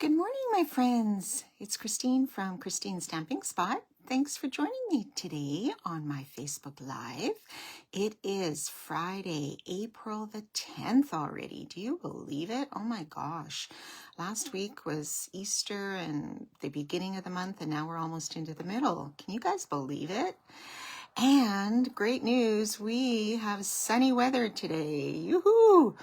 Good morning, my friends. It's Christine from Christine's Stamping Spot. Thanks for joining me today on my Facebook Live. It is Friday, April the 10th already. Do you believe it? Oh my gosh. Last week was Easter and the beginning of the month, and now we're almost into the middle. Can you guys believe it? And great news, we have sunny weather today. Yoo-hoo!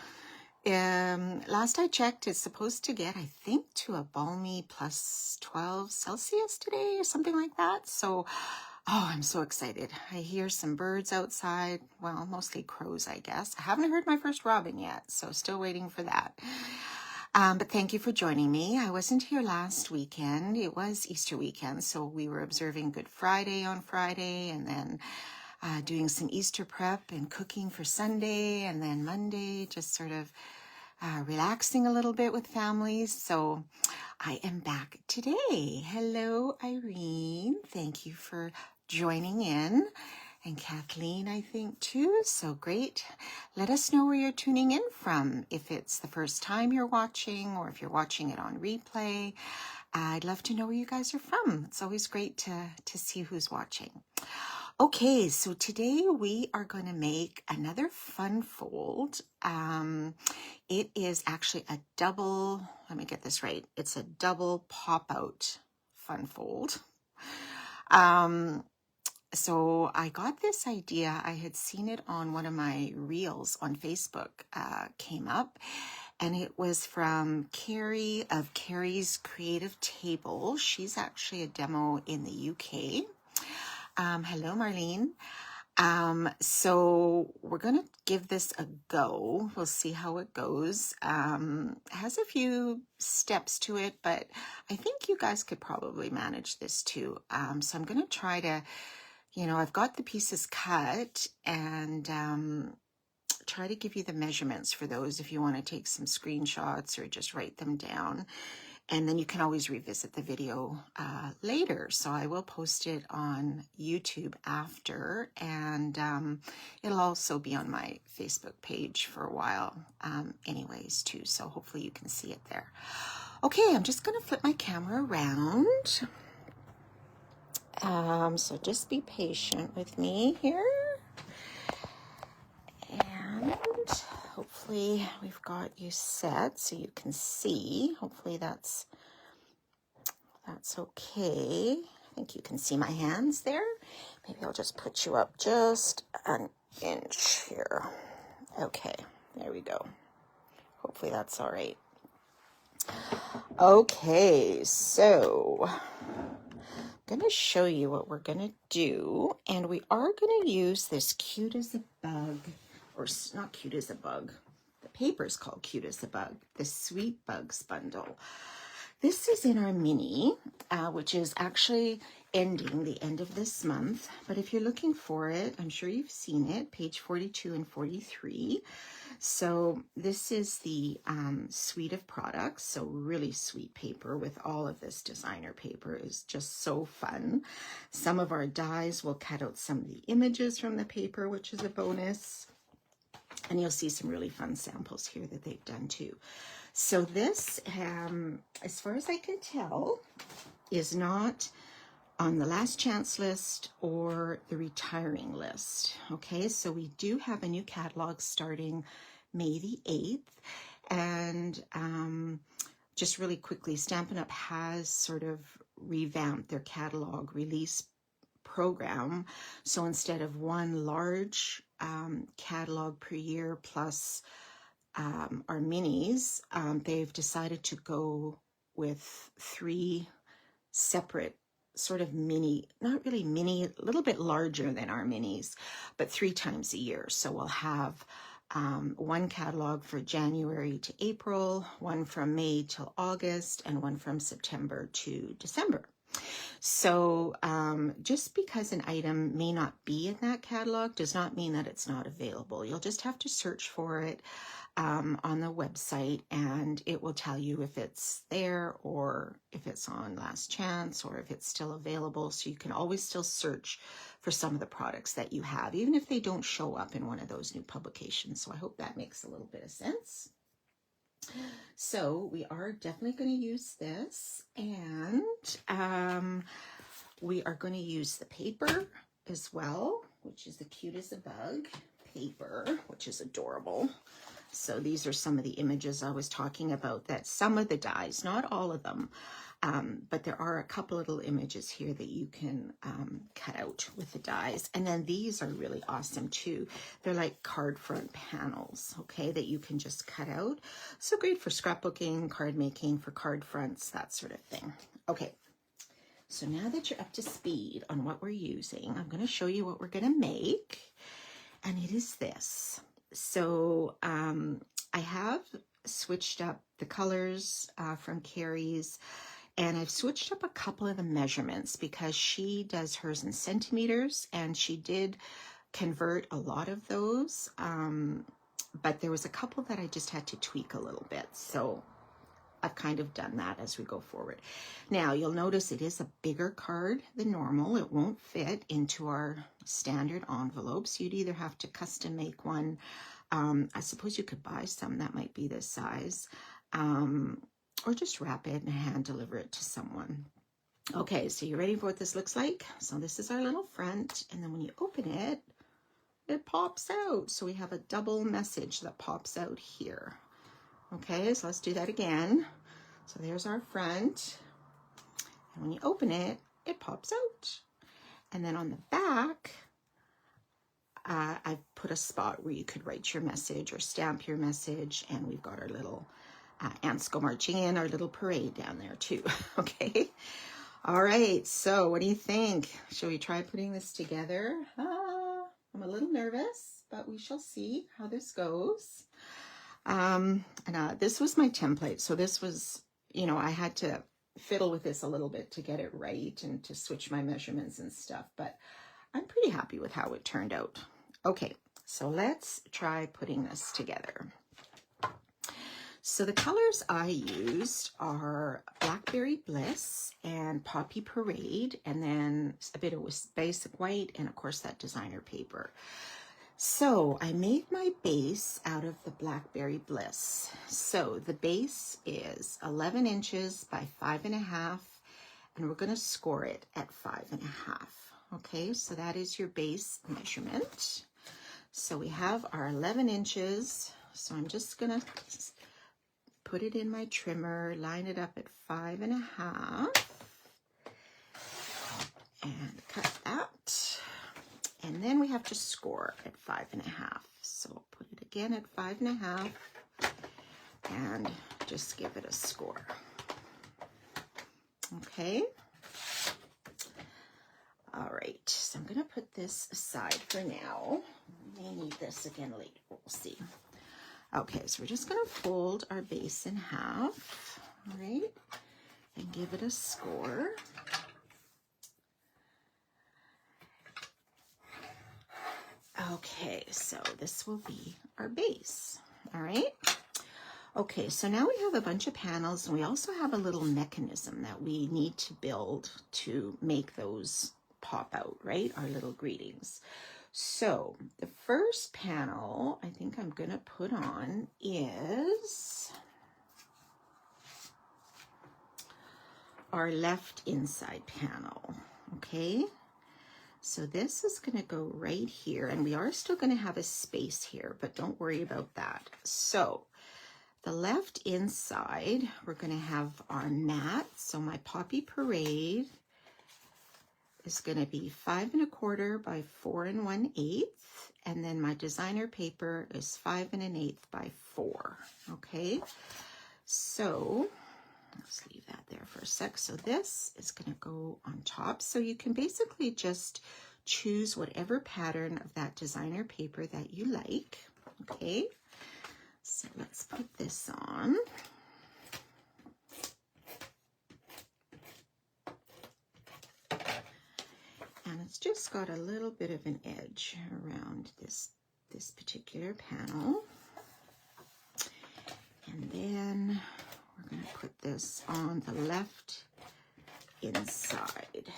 Last I checked, it's supposed to get, I think, to a balmy plus 12 Celsius today or something like that. So, I'm so excited. I hear some birds outside. Well, mostly crows, I guess. I haven't heard my first robin yet, so still waiting for that. But thank you for joining me. I wasn't here last weekend. It was Easter weekend, so we were observing Good Friday on Friday, and then doing some Easter prep and cooking for Sunday, and then Monday just sort of relaxing a little bit with families. So I am back today. Hello, Irene. Thank you for joining in. And Kathleen, I think, too. So great. Let us know where you're tuning in from. If it's the first time you're watching or if you're watching it on replay, I'd love to know where you guys are from. It's always great to see who's watching. Okay, so today we are going to make another fun fold. It is actually a double, let me get this right. It's a double pop-out fun fold. So I got this idea. I had seen it on one of my reels on Facebook, came up, and it was from Cary of Cary's Creative Table. She's actually a demo in the UK. Hello, Marlene. So we're going to give this a go. We'll see how it goes. It has a few steps to it, but I think you guys could probably manage this too. So I'm going to try to, I've got the pieces cut and try to give you the measurements for those if you want to take some screenshots or just write them down. And then you can always revisit the video later. So I will post it on YouTube after, and it'll also be on my Facebook page for a while anyways too. So hopefully you can see it there. Okay, I'm just going to flip my camera around. So just be patient with me here. And hopefully we've got you set so you can see. Hopefully that's okay. I think you can see my hands there. Maybe I'll just put you up just an inch here. Okay, there we go. Hopefully that's all right. Okay, so I'm going to show you what we're going to do. And we are going to use this Cute as a Bug, or not Cute as a Bug. The paper is called Cute as a Bug, the Sweet Bugs bundle. This is in our mini, which is actually ending the end of this month. But if you're looking for it, I'm sure you've seen it, page 42 and 43. So this is the suite of products. So really sweet paper with all of this designer paper is just so fun. Some of our dies will cut out some of the images from the paper, which is a bonus. And you'll see some really fun samples here that they've done too. So this, as far as I can tell, is not on the last chance list or the retiring list. Okay, so we do have a new catalog starting May the 8th. And just really quickly, Stampin' Up! Has sort of revamped their catalog release program. So instead of one large catalog per year plus our minis, they've decided to go with 3 separate sort of mini, not really mini, a little bit larger than our minis, but 3 times a year. So we'll have one catalog for January to April, one from May till August, and one from September to December. So just because an item may not be in that catalog does not mean that it's not available. You'll just have to search for it on the website, and it will tell you if it's there or if it's on last chance or if it's still available. So you can always still search for some of the products that you have, even if they don't show up in one of those new publications. So I hope that makes a little bit of sense. So we are definitely going to use this, and we are going to use the paper as well, which is the cute as a bug paper, which is adorable. So these are some of the images I was talking about, that some of the dies, not all of them, but there are a couple little images here that you can cut out with the dies. And then these are really awesome too. They're like card front panels, okay, that you can just cut out. So great for scrapbooking, card making, for card fronts, that sort of thing. Okay, so now that you're up to speed on what we're using, I'm going to show you what we're going to make. And it is this. So I have switched up the colors from Cary's, and I've switched up a couple of the measurements because she does hers in centimeters, and she did convert a lot of those, but there was a couple that I just had to tweak a little bit. So I've kind of done that as we go forward. Now you'll notice it is a bigger card than normal. It won't fit into our standard envelopes. You'd either have to custom make one. I suppose you could buy some that might be this size, or just wrap it and hand deliver it to someone. Okay, so you ready for what this looks like? So this is our little front, and then when you open it, it pops out. So we have a double message that pops out here. Okay, so let's do that again. So there's our front, and when you open it, it pops out. And then on the back, I've put a spot where you could write your message or stamp your message, and we've got our little ants go marching in, our little parade down there too. Okay, all right, so what do you think? Shall we try putting this together? I'm a little nervous, but we shall see how this goes. This was my template. So this was, I had to fiddle with this a little bit to get it right and to switch my measurements and stuff, but I'm pretty happy with how it turned out. Okay, so let's try putting this together. So the colors I used are Blackberry Bliss and Poppy Parade, and then a bit of basic white, and of course that designer paper. So I made my base out of the Blackberry Bliss. So the base is 11 inches by 5.5, and we're going to score it at 5.5. Okay, so that is your base measurement. So we have our 11 inches. So I'm just going to put it in my trimmer, line it up at 5.5, and cut that. And then we have to score at 5.5. So I'll put it again at 5.5 and just give it a score. Okay. All right, so I'm going to put this aside for now. We may need this again later. We'll see. Okay, so we're just going to fold our base in half, all right, and give it a score. Okay, so this will be our base, all right? Okay, so now we have a bunch of panels, and we also have a little mechanism that we need to build to make those pop out, right? Our little greetings. So the first panel I think I'm going to put on is our left inside panel, okay? So this is going to go right here, and we are still going to have a space here, but don't worry about that. So the left inside, we're going to have our mat. So my Poppy Parade is going to be 5 1/4 by 4 1/8, and then my designer paper is 5 1/8 by 4. Okay, so let's leave that there for a sec. So this is going to go on top. So you can basically just choose whatever pattern of that designer paper that you like. Okay, so let's put this on. And it's just got a little bit of an edge around this particular panel. And then we're going to put this on the left inside.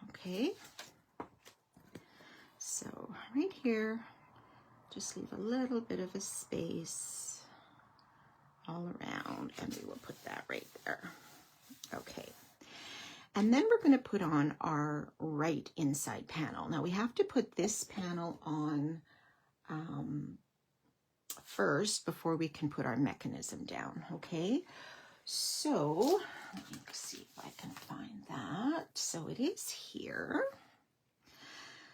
Okay. So right here, just leave a little bit of a space all around, and we will put that right there. Okay. And then we're going to put on our right inside panel. Now we have to put this panel on first before we can put our mechanism down, okay? So let me see if I can find that. So it is here.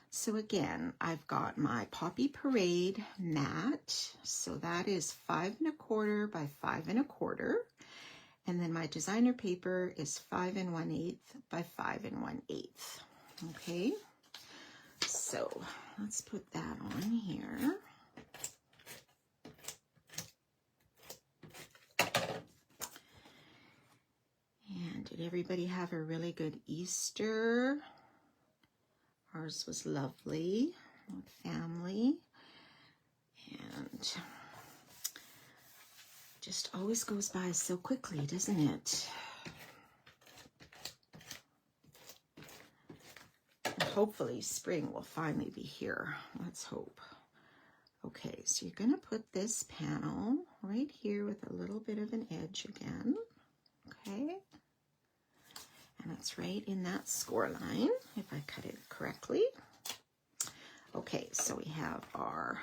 So again, I've got my Poppy Parade mat. So that is 5 1/4 by 5 1/4. And then my designer paper is 5 1/8 by 5 1/8. Okay, so let's put that on here. And did everybody have a really good Easter? Ours was lovely with family. And just always goes by so quickly, doesn't it? And hopefully spring will finally be here. Let's hope. Okay, so you're going to put this panel right here with a little bit of an edge again. Okay. And it's right in that score line, if I cut it correctly. Okay, so we have our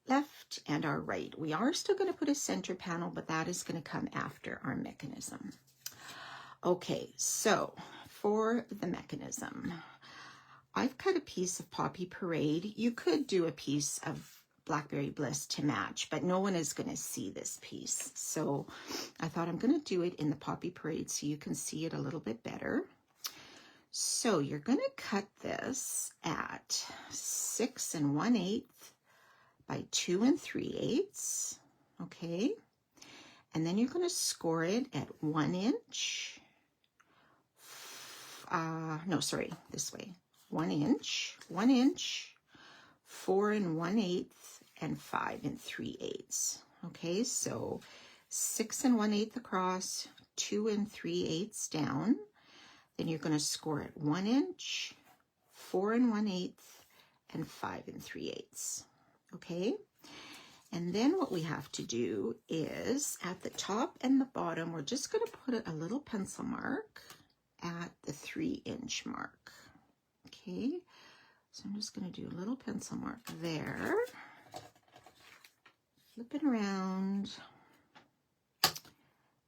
left and our right. We are still going to put a center panel, but that is going to come after our mechanism. Okay, so for the mechanism, I've cut a piece of Poppy Parade. You could do a piece of Blackberry Bliss to match, but no one is going to see this piece. So I thought I'm going to do it in the Poppy Parade so you can see it a little bit better. So you're going to cut this at 6 1/8 by 2 3/8. Okay. And then you're going to score it at 1 inch. This way. 1 inch, 1 inch, 4 1/8, and 5 3/8. Okay, so 6 1/8 across, 2 3/8 down. Then you're going to score at 1 inch, 4 1/8, and 5 3/8. Okay, and then what we have to do is at the top and the bottom, we're just going to put a little pencil mark at the 3 inch mark. Okay, so I'm just going to do a little pencil mark there, flip it around,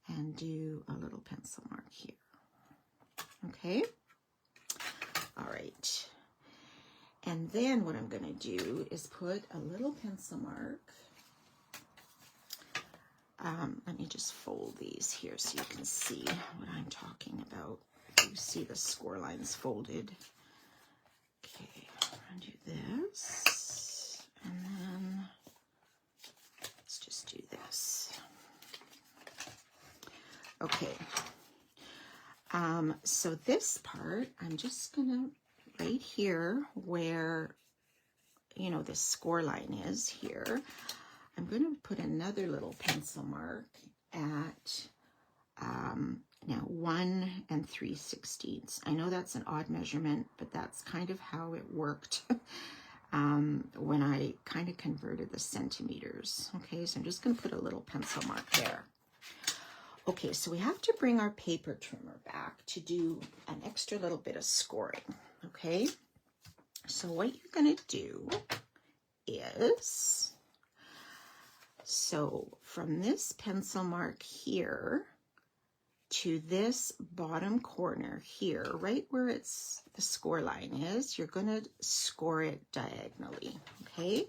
and do a little pencil mark here. Okay, all right. And then what I'm going to do is put a little pencil mark. Let me just fold these here so you can see what I'm talking about. You see the score lines folded. Okay, I'm going to do this, and then let's just do this. Okay, so this part, I'm just going to, right here where, you know, this score line is here, I'm going to put another little pencil mark at now 1 3/16. I know that's an odd measurement, but that's kind of how it worked when I kind of converted the centimeters. Okay, so I'm just going to put a little pencil mark there. Okay, so we have to bring our paper trimmer back to do an extra little bit of scoring. Okay, so what you're going to do is, so from this pencil mark here to this bottom corner here, right where it's the score line is, you're going to score it diagonally. Okay,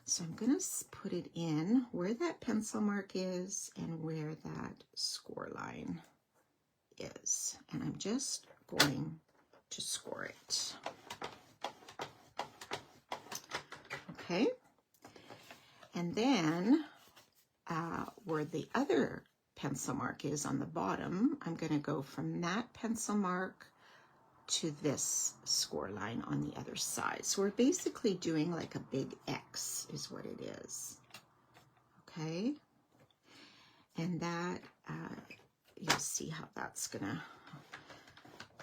so I'm going to put it in where that pencil mark is and where that score line is, and I'm just going to score it. Okay, and then where the other pencil mark is on the bottom, I'm going to go from that pencil mark to this score line on the other side. So we're basically doing like a big X is what it is. Okay, and that you'll see how that's going to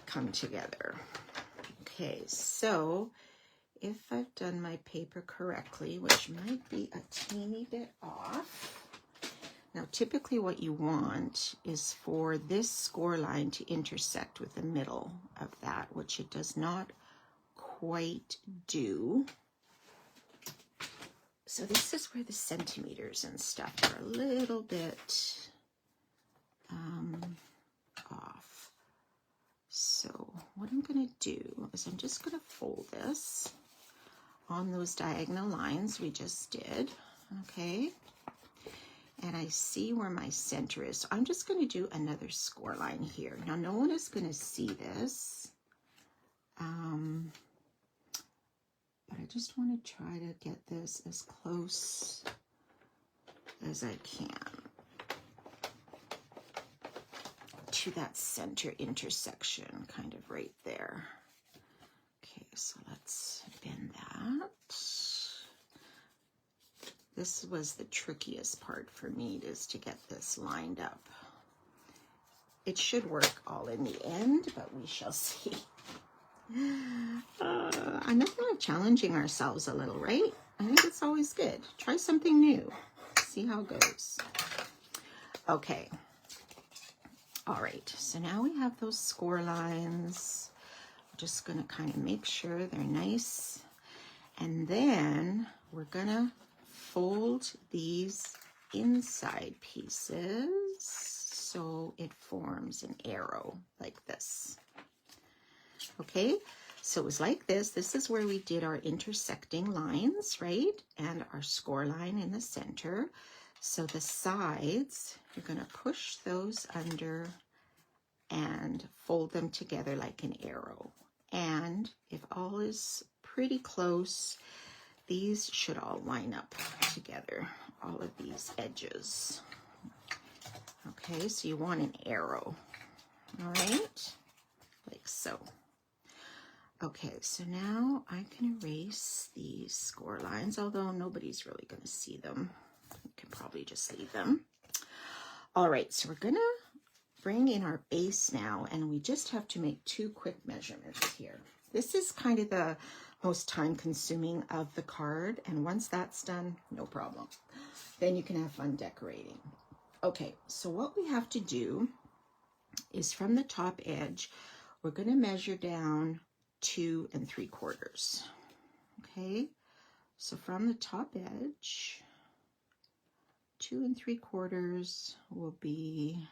come together. Okay, so if I've done my paper correctly, which might be a teeny bit off, Now, typically what you want is for this score line to intersect with the middle of that, which it does not quite do. So this is where the centimeters and stuff are a little bit off. So what I'm going to do is I'm just going to fold this on those diagonal lines we just did, okay? And I see where my center is. So I'm just going to do another score line here. Now, no one is going to see this, but I just want to try to get this as close as I can to that center intersection, kind of right there. Okay, so let's bend that. This was the trickiest part for me, is to get this lined up. It should work all in the end, but we shall see. I know we're challenging ourselves a little, right? I think it's always good. Try something new. See how it goes. Okay. All right. So now we have those score lines. We're just going to kind of make sure they're nice. And then we're going to fold these inside pieces so it forms an arrow like this. Okay, so it was like this. This is where we did our intersecting lines, right? And our score line in the center. So the sides, you're going to push those under and fold them together like an arrow. And if all is pretty close, these should all line up together, all of these edges. Okay, so you want an arrow, all right? Like so. Okay, so now I can erase these score lines, although nobody's really going to see them. You can probably just leave them. All right, so we're going to bring in our base now, and we just have to make 2 quick measurements here. This is kind of the most time-consuming of the card, and once that's done, no problem. Then you can have fun decorating. Okay, so what we have to do is from the top edge, we're going to measure down 2 3/4. Okay, so from the top edge, 2 3/4 will be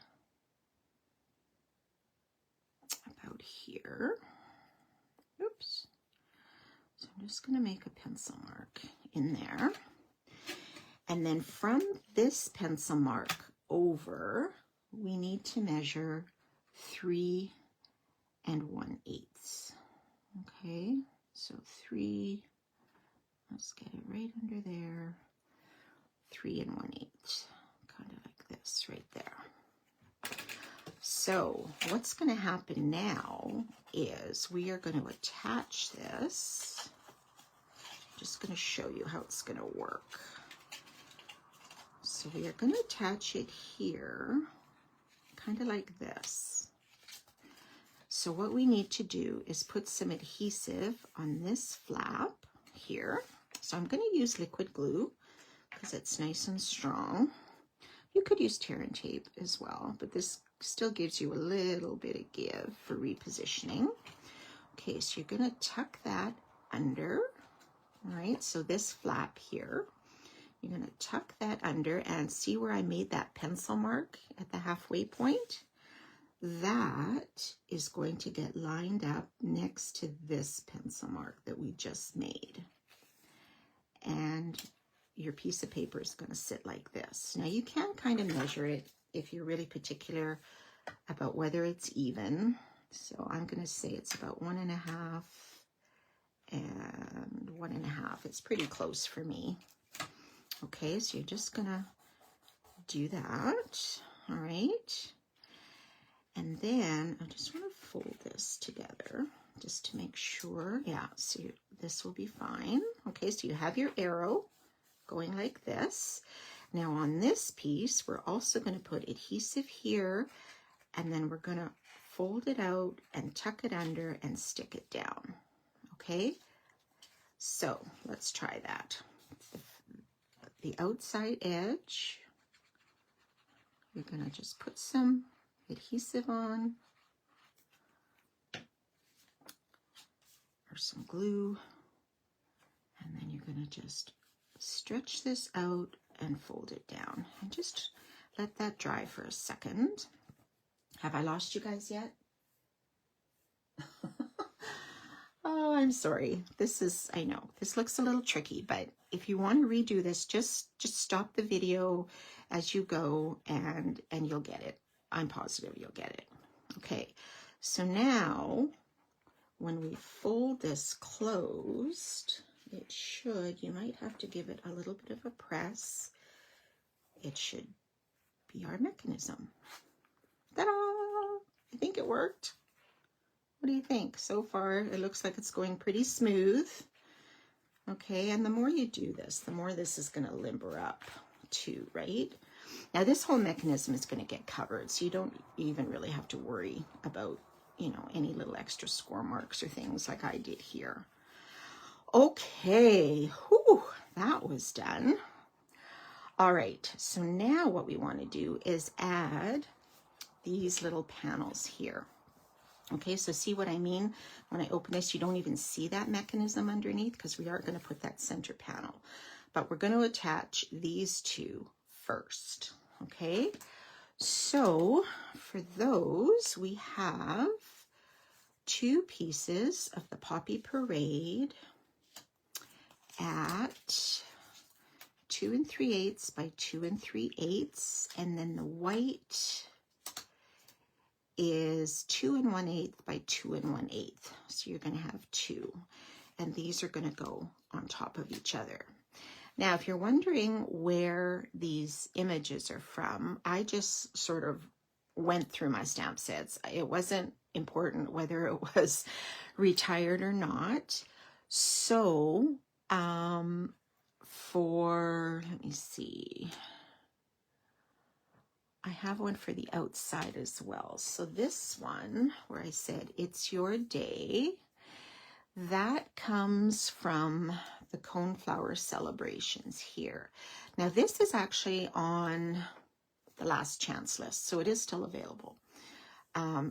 about here. Oops. So I'm just going to make a pencil mark in there. And then from this pencil mark over, we need to measure 3 1/8. Okay, so 3, let's get it right under there, 3 1/8, kind of like this right there. So what's going to happen now is we are going to attach this. I'm just going to show you how it's going to work. So we are going to attach it here, kind of like this. So what we need to do is put some adhesive on this flap here. So I'm going to use liquid glue because it's nice and strong. You could use tear and tape as well, but this still gives you a little bit of give for repositioning. Okay, so you're going to tuck that under. All right, so this flap here, you're going to tuck that under, and see where I made that pencil mark at the halfway point? That is going to get lined up next to this pencil mark that we just made. And your piece of paper is going to sit like this. Now you can kind of measure it if you're really particular about whether it's even. So I'm going to say it's about 1.5 and 1.5. It's pretty close for me. Okay, so you're just going to do that. All right. And then I just want to fold this together just to make sure. Yeah, so this will be fine. Okay, so you have your arrow going like this. Now on this piece, we're also going to put adhesive here, and then we're going to fold it out and tuck it under and stick it down. Okay, so let's try that. The outside edge you're going to just put some adhesive on or some glue, and then you're going to just stretch this out and fold it down and just let that dry for a second. Have I lost you guys yet? Oh, I'm sorry. This is, I know, this looks a little tricky, but if you want to redo this, just stop the video as you go and you'll get it. I'm positive you'll get it. Okay, so now when we fold this closed, it should, you might have to give it a little bit of a press. It should be our mechanism. Ta-da! I think it worked. What do you think? So far, it looks like it's going pretty smooth. Okay, and the more you do this, the more this is going to limber up too, right? Now, this whole mechanism is going to get covered, so you don't even really have to worry about, you know, any little extra score marks or things like I did here. Okay, whew, that was done. All right, so now what we want to do is add these little panels here. Okay, so see what I mean? When I open this, you don't even see that mechanism underneath because we are going to put that center panel. But we're going to attach these two first. Okay, so for those, we have 2 pieces of the Poppy Parade at 2 3/8 by 2 3/8, and then the white is 2 1/8 by 2 1/8. So you're going to have 2, and these are going to go on top of each other. Now, if you're wondering where these images are from, I just sort of went through my stamp sets. It wasn't important whether it was retired or not. So, let me see. I have one for the outside as well. So this one, where I said, it's your day, that comes from the Coneflower Celebrations here. Now this is actually on the last chance list, so it is still available.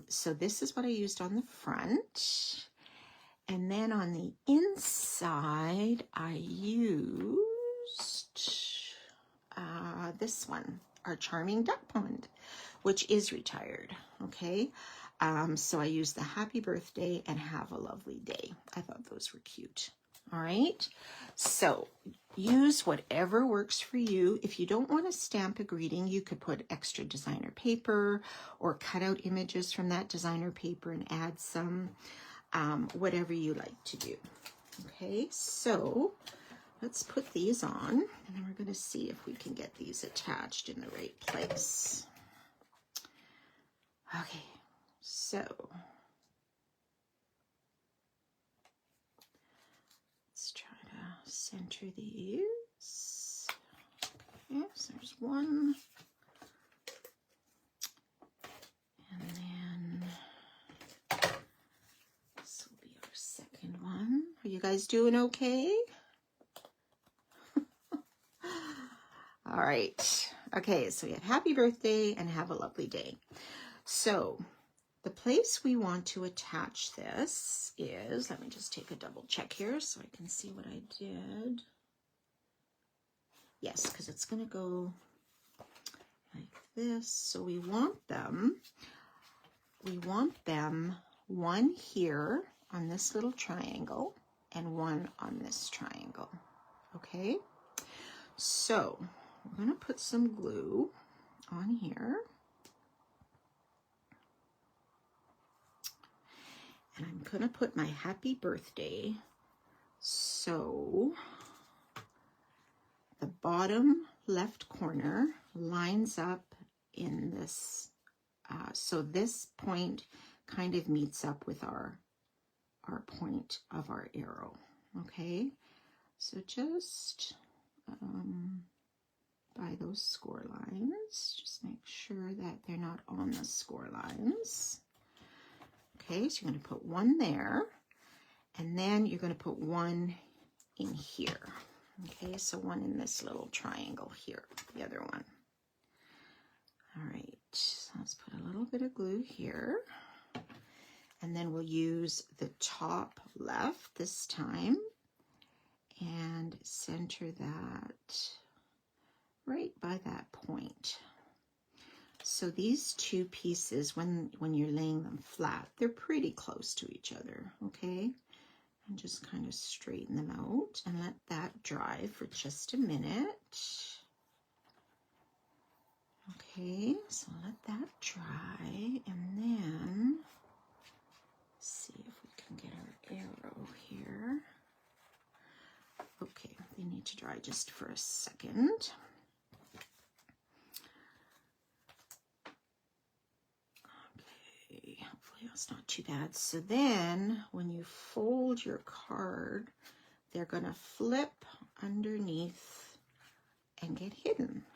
So this is what I used on the front. And then on the inside, I used this one, our Charming Duck Pond, which is retired, okay? So I used the Happy Birthday and Have a Lovely Day. I thought those were cute. All right, so use whatever works for you. If you don't want to stamp a greeting, you could put extra designer paper or cut out images from that designer paper and add some, whatever you like to do. Okay, so let's put these on, and then we're going to see if we can get these attached in the right place. Okay, so let's try to center these. Okay, so there's one. And then this will be our second one. Are you guys doing okay? All right. Okay, so we had Happy Birthday and Have a Lovely Day. So the place we want to attach this is, let me just take a double check here so I can see what I did. Yes, because it's going to go like this. So we want them one here on this little triangle and one on this triangle. Okay, so we're going to put some glue on here. And I'm going to put my Happy Birthday. So the bottom left corner lines up in this. So this point kind of meets up with our point of our arrow. Okay. So just by those score lines, just make sure that they're not on the score lines. Okay, so you're going to put one there, and then you're going to put one in here. Okay, so one in this little triangle here, the other one. All right, so let's put a little bit of glue here. And then we'll use the top left this time and center that right by that point. So these two pieces, when you're laying them flat, they're pretty close to each other, okay? And just kind of straighten them out and let that dry for just a minute. Okay, so let that dry, and then see if we can get our arrow here. Okay, they need to dry just for a second. Okay, hopefully that's not too bad. So then when you fold your card, they're gonna flip underneath and get hidden.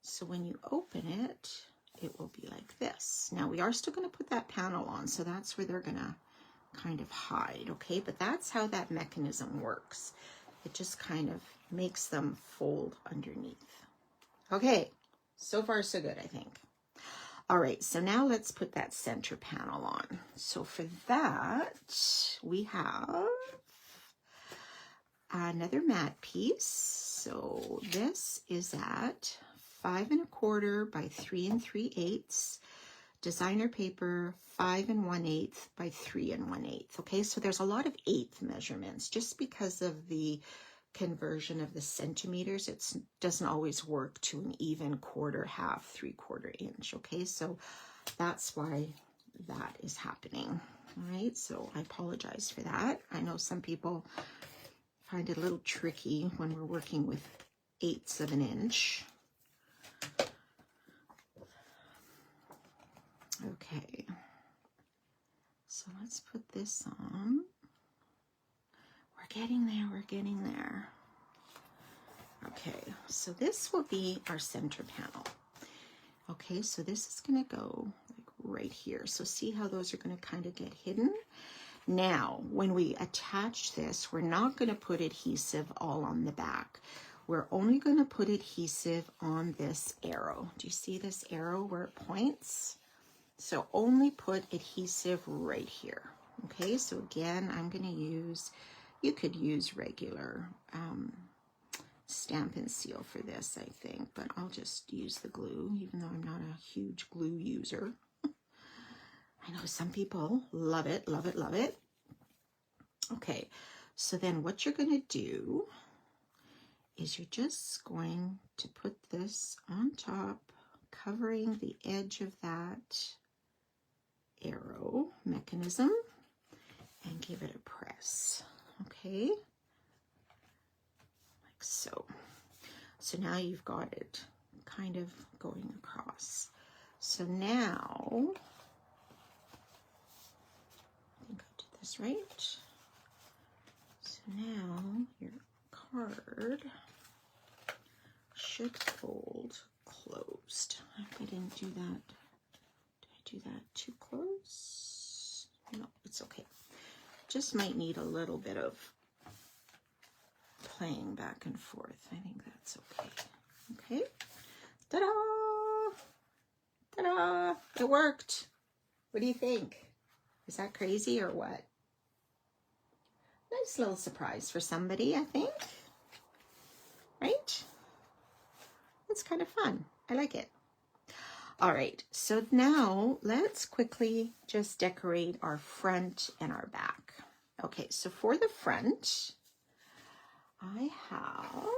So when you open it, it will be like this. Now we are still gonna put that panel on, so that's where they're gonna kind of hide, okay? But that's how that mechanism works. It just kind of makes them fold underneath. Okay, so far so good, I think. All right, so now let's put that center panel on. So for that, we have another mat piece. So this is at 5 1/4 by 3 3/8. Designer paper 5 1/8 by 3 1/8. Okay, so there's a lot of eighth measurements just because of the conversion of the centimeters. It doesn't always work to an even quarter, half, 3/4 inch. Okay, so that's why that is happening. All right, so I apologize for that. I know some people find it a little tricky when we're working with 1/8 of an inch. Okay, so let's put this on. We're getting there, we're getting there. Okay, so this will be our center panel. Okay, so this is gonna go like right here. So see how those are gonna kind of get hidden? Now, when we attach this, we're not gonna put adhesive all on the back. We're only gonna put adhesive on this arrow. Do you see this arrow where it points? So only put adhesive right here. Okay, so again, I'm gonna use, you could use regular Stamp and Seal for this, I think, but I'll just use the glue, even though I'm not a huge glue user. I know some people love it, love it, love it. Okay, so then what you're gonna do is you're just going to put this on top, covering the edge of that arrow mechanism, and give it a press. Okay, like so. So now you've got it kind of going across. So now, I think I did this right. So now your card should fold closed. I didn't do that. Did I do that too close? No, it's okay. Just might need a little bit of playing back and forth. I think that's okay. Okay. Ta-da! Ta-da! It worked. What do you think? Is that crazy or what? Nice little surprise for somebody, I think. Right? It's kind of fun. I like it. All right, so now let's quickly just decorate our front and our back. Okay, so for the front, I have,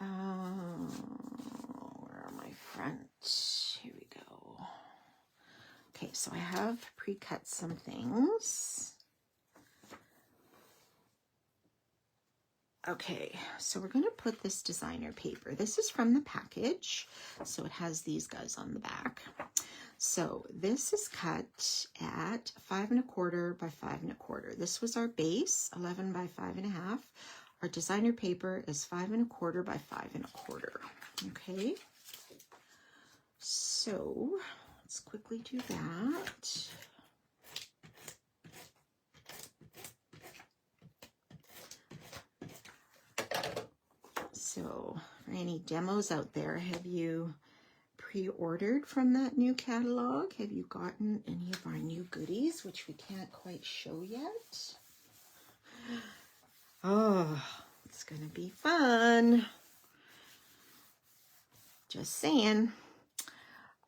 where are my front? Here we go. Okay, so I have pre-cut some things. Okay, so we're gonna put this designer paper. This is from the package, so it has these guys on the back. So this is cut at 5 1/4 by 5 1/4. This was our base, 11 by 5 1/2. Our designer paper is 5 1/4 by 5 1/4. Okay, so let's quickly do that. So For any demos out there, have you pre-ordered from that new catalog? Have you gotten any of our new goodies, which we can't quite show yet? Oh, it's gonna be fun. Just saying.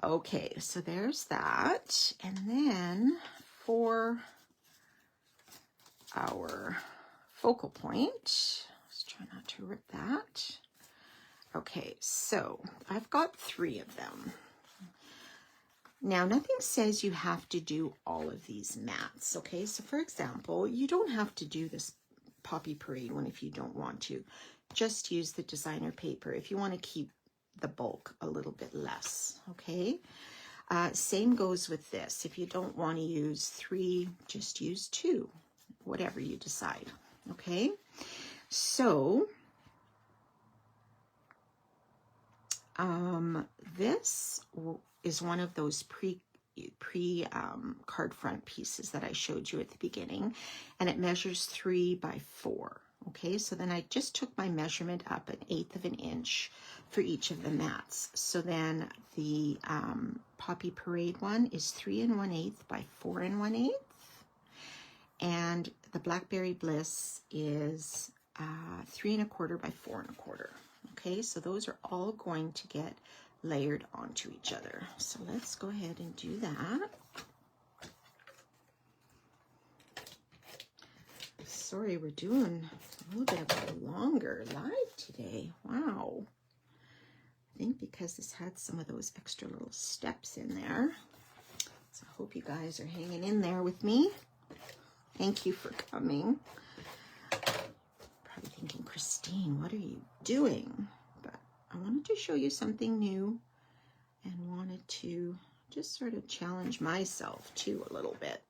Okay, so there's that. And then for our focal point, let's try not to rip that. Okay, so I've got 3 of them. Now, nothing says you have to do all of these mats, okay? So for example, you don't have to do this Poppy Parade one if you don't want to. Just use the designer paper if you want to keep the bulk a little bit less, okay? Same goes with this. If you don't want to use 3, just use 2, whatever you decide, okay? So, this is one of those pre card front pieces that I showed you at the beginning, and it measures 3 by 4. Okay, so then I just took my measurement up 1/8 of an inch for each of the mats. So then the Poppy Parade one is 3 1/8 by 4 1/8, and the Blackberry Bliss is 3 1/4 by 4 1/4. Okay, so those are all going to get layered onto each other. So let's go ahead and do that. Sorry, we're doing a little bit of a longer live today. Wow. I think because this had some of those extra little steps in there. So I hope you guys are hanging in there with me. Thank you for coming. Probably thinking, Christine, what are you doing? But I wanted to show you something new and wanted to just sort of challenge myself too a little bit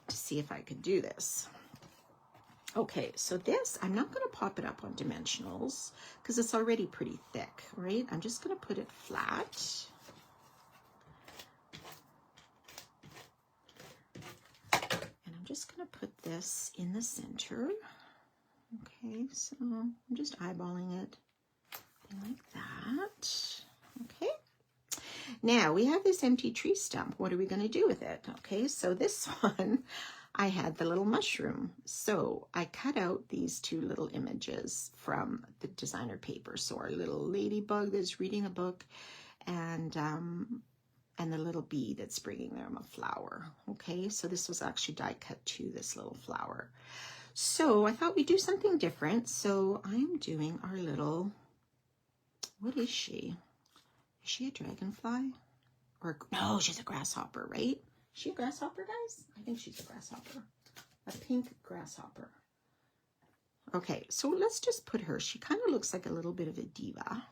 to see if I could do this. Okay, so this, I'm not going to pop it up on dimensionals because it's already pretty thick, right? I'm just going to put it flat. And I'm just going to put this in the center. Okay, so I'm just eyeballing it like that. Okay. Now we have this empty tree stump. What are we going to do with it? Okay, so this one, I had the little mushroom. So I cut out these 2 little images from the designer paper. So our little ladybug that's reading a book, and the little bee that's bringing them a flower. Okay, so this was actually die cut to this little flower. So I thought we'd do something different. So I'm doing our little, what is she? Is she a dragonfly? Or no, she's a grasshopper, right? Is she a grasshopper, guys? I think she's a grasshopper. A pink grasshopper. Okay, so let's just put her. She kind of looks like a little bit of a diva.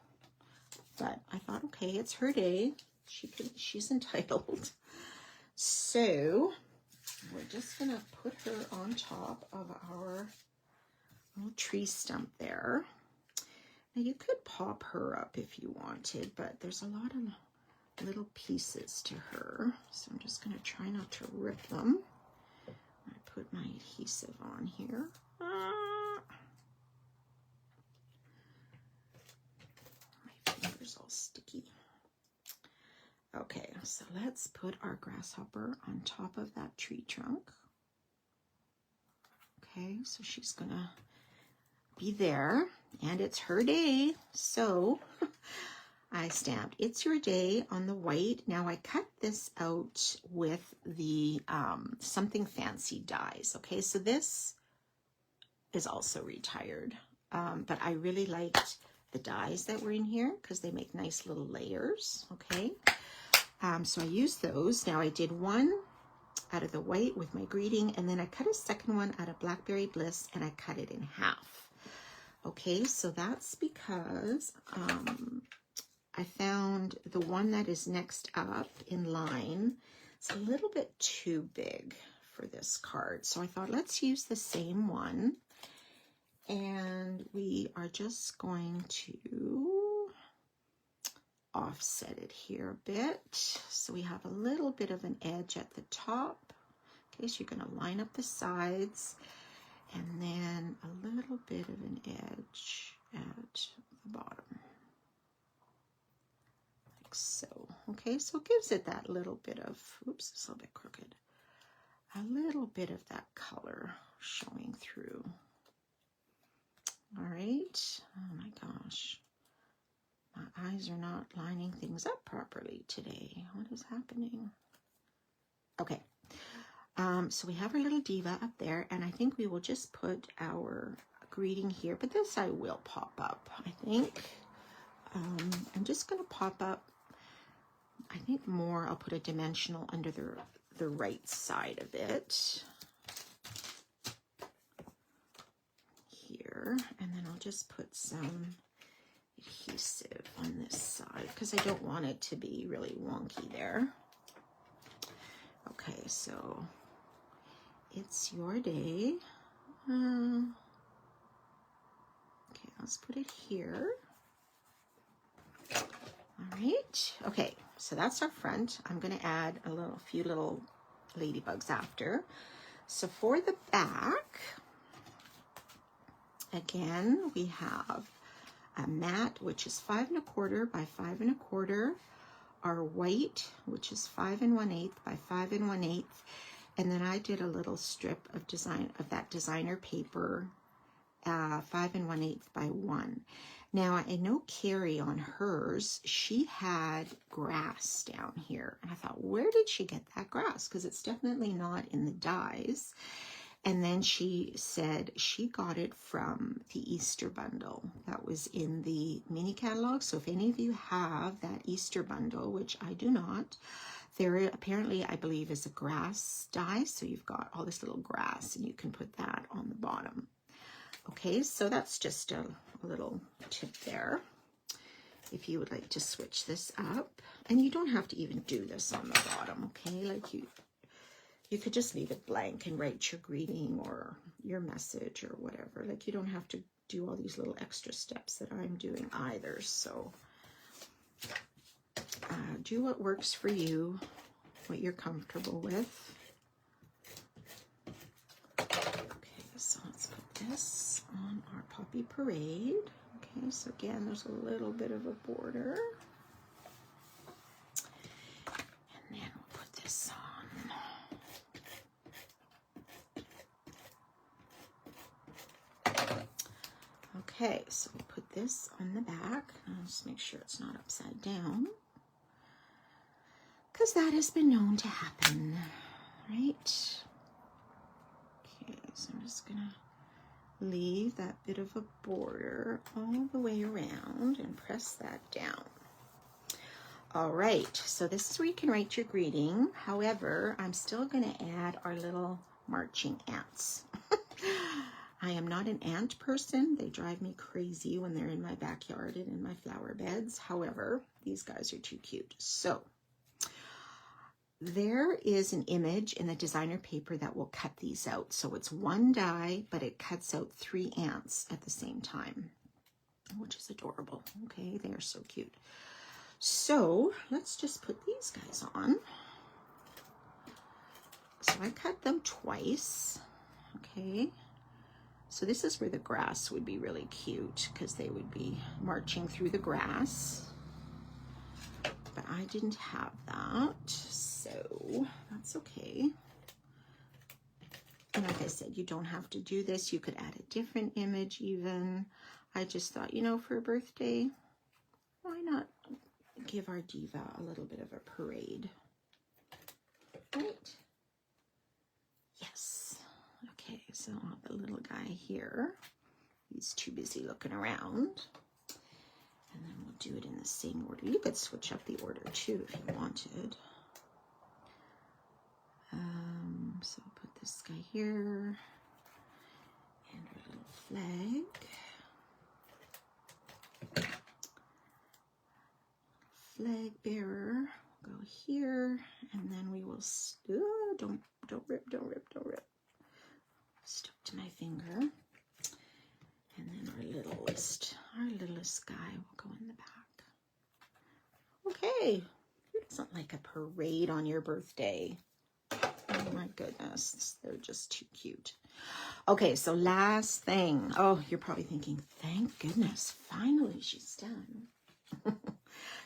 But I thought, okay, it's her day. She's entitled. So we're just going to put her on top of our little tree stump there. Now you could pop her up if you wanted, but there's a lot of little pieces to her. So I'm just going to try not to rip them. I put my adhesive on here. My finger's all sticky. Okay, so let's put our grasshopper on top of that tree trunk. Okay, so she's going to be there, and it's her day. So I stamped "It's Your Day" on the white. Now I cut this out with the Something Fancy dies. Okay, so this is also retired, but I really liked the dies that were in here because they make nice little layers. Okay, so I used those. Now I did one out of the white with my greeting, and then I cut a second one out of Blackberry Bliss, and I cut it in half. Okay, so that's because I found the one that is next up in line, it's a little bit too big for this card. So I thought, let's use the same one. And we are just going to offset it here a bit. So we have a little bit of an edge at the top. Okay, so you're going to line up the sides. And then a little bit of an edge at the bottom. So, okay, so it gives it that little bit of, oops, it's a little bit crooked. A little bit of that color showing through. All right. Oh my gosh. My eyes are not lining things up properly today. What is happening? Okay. So we have our little diva up there, and I think we will just put our greeting here, but this I will pop up, I think. I'm just going to pop up, I think more, I'll put a dimensional under the right side of it. Here, and then I'll just put some adhesive on this side because I don't want it to be really wonky there. Okay, so it's your day. Okay, let's put it here. All right. Okay, so that's our front. I'm going to add a few little ladybugs after. So for the back, again, we have a matte, which is 5 1/4 by 5 1/4. Our white, which is 5 1/8 by 5 1/8. And then I did a little strip of that designer paper, 5 1/8 by 1. Now I know Cary on hers, she had grass down here. And I thought, where did she get that grass? Because it's definitely not in the dies. And then she said she got it from the Easter bundle that was in the mini catalog. So if any of you have that Easter bundle, which I do not, there apparently, I believe, is a grass die. So you've got all this little grass and you can put that on the bottom. Okay, so that's just a little tip there. If you would like to switch this up, and you don't have to even do this on the bottom, okay? Like you could just leave it blank and write your greeting or your message or whatever. Like you don't have to do all these little extra steps that I'm doing either. So do what works for you, what you're comfortable with. Okay, so let's put this on our Poppy Parade. Okay, so again, there's a little bit of a border. And then we'll put this on. Okay, so we'll put this on the back. I'll just make sure it's not upside down, because that has been known to happen, right? Okay, so I'm just gonna leave that bit of a border all the way around and press that down. All right, so this is where you can write your greeting. However, I'm still gonna add our little marching ants. I am not an ant person. They drive me crazy when they're in my backyard and in my flower beds. However, these guys are too cute. So there is an image in the designer paper that will cut these out. So it's one die, but it cuts out 3 ants at the same time, which is adorable. Okay, they are so cute. So let's just put these guys on. So I cut them twice. Okay. So this is where the grass would be really cute because they would be marching through the grass. But I didn't have that, so that's okay. And like I said, you don't have to do this. You could add a different image even. I just thought, you know, for a birthday, why not give our diva a little bit of a parade? Right? Yes. Okay, so I'll have the little guy here. He's too busy looking around. And then we'll do it in the same order. You could switch up the order too if you wanted. So I'll put this guy here. And our little flag. Flag bearer. Go here. And then we will, don't rip. Stuck to my finger. And then our littlest guy will go in the back. Okay, who doesn't like a parade on your birthday? Oh my goodness, they're just too cute. Okay, so last thing. Oh, you're probably thinking, thank goodness, finally she's done.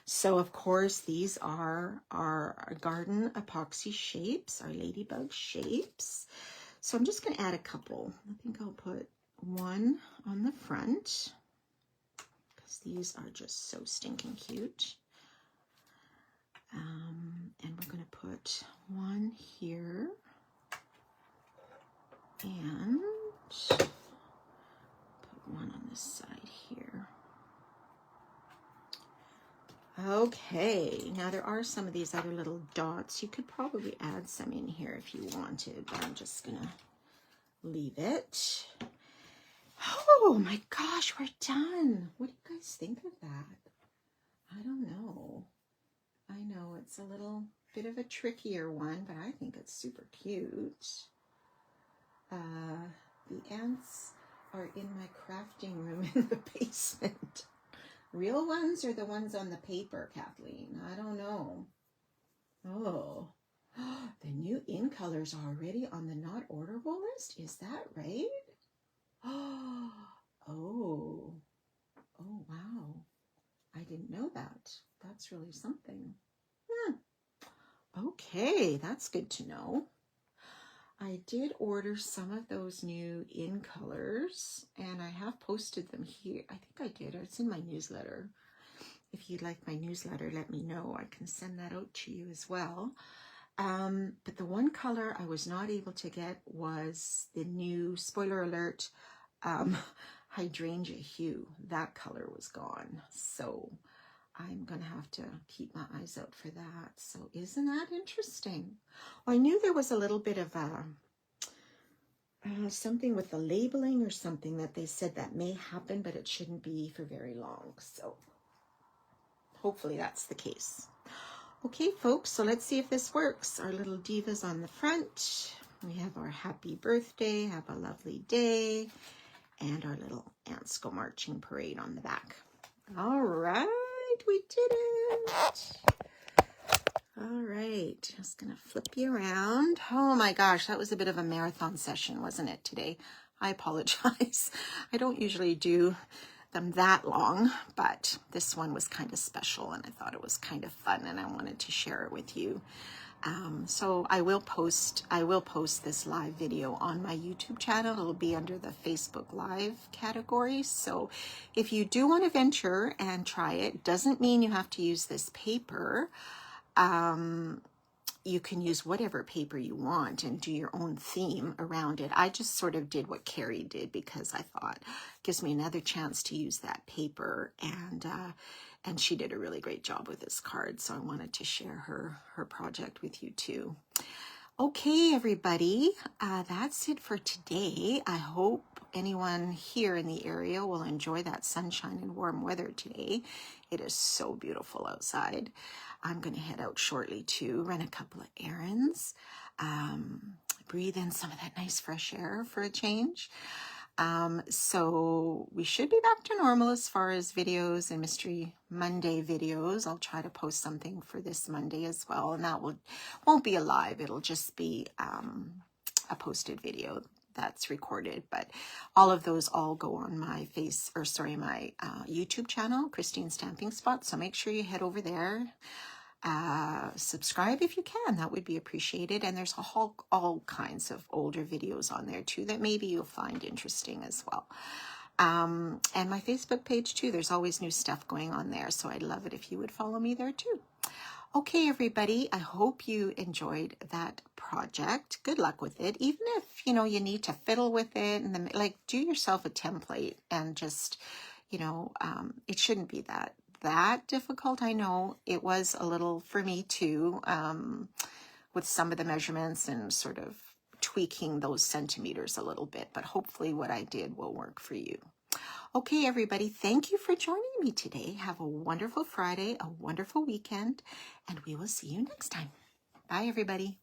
So of course, these are our garden epoxy shapes, our ladybug shapes. So I'm just going to add a couple. I think I'll put one on the front because these are just so stinking cute. And we're going to put one here and put one on this side here. Okay, now there are some of these other little dots. You could probably add some in here if you wanted, but I'm just gonna leave it. Oh my gosh, we're done. What do you guys think of that? I don't know. I know it's a little bit of a trickier one, but I think it's super cute. The ants are in my crafting room in the basement. Real ones or the ones on the paper, Kathleen? I don't know. Oh, the new in colors are already on the not orderable list. Is that right? Oh, oh, wow. I didn't know that. That's really something. Okay, that's good to know. I did order some of those new in colors and I have posted them here. I think I did. It's in my newsletter. If you'd like my newsletter, let me know. I can send that out to you as well. But the one color I was not able to get was the new, spoiler alert, hydrangea hue. That color was gone. So I'm going to have to keep my eyes out for that. So isn't that interesting? Well, I knew there was a little bit of something with the labeling or something that they said that may happen, but it shouldn't be for very long. So hopefully that's the case. Okay, folks, so let's see if this works. Our little divas on the front. We have our happy birthday, have a lovely day, and our little ants go marching parade on the back. All right. We did it. All right, just gonna flip you around. Oh my gosh, that was a bit of a marathon session, wasn't it, today? I apologize. I don't usually do them that long, but this one was kind of special and I thought it was kind of fun and I wanted to share it with you. So I will post this live video on my YouTube channel. It'll be under the Facebook Live category. So if you do want to venture and try it, doesn't mean you have to use this paper. You can use whatever paper you want and do your own theme around it. I just sort of did what Cary did because I thought it gives me another chance to use that paper, and she did a really great job with this card. So I wanted to share her project with you too. Okay, everybody, that's it for today. I hope anyone here in the area will enjoy that sunshine and warm weather today. It is so beautiful outside. I'm going to head out shortly to run a couple of errands, breathe in some of that nice fresh air for a change. So we should be back to normal as far as videos and Mystery Monday videos. I'll try to post something for this Monday as well, and that won't be a live. It'll just be a posted video that's recorded. But all of those all go on my my YouTube channel, Christine Stamping Spot. So make sure you head over there. Subscribe if you can, that would be appreciated. And there's all kinds of older videos on there too that maybe you'll find interesting as well. And my Facebook page too, there's always new stuff going on there, so I'd love it if you would follow me there too. Okay, everybody, I hope you enjoyed that project. Good luck with it. Even if you need to fiddle with it, and then do yourself a template and just it shouldn't be that difficult. I know it was a little for me too, with some of the measurements and sort of tweaking those centimeters a little bit, but hopefully what I did will work for you. Okay, everybody, thank you for joining me today. Have a wonderful Friday, a wonderful weekend, and we will see you next time. Bye, everybody.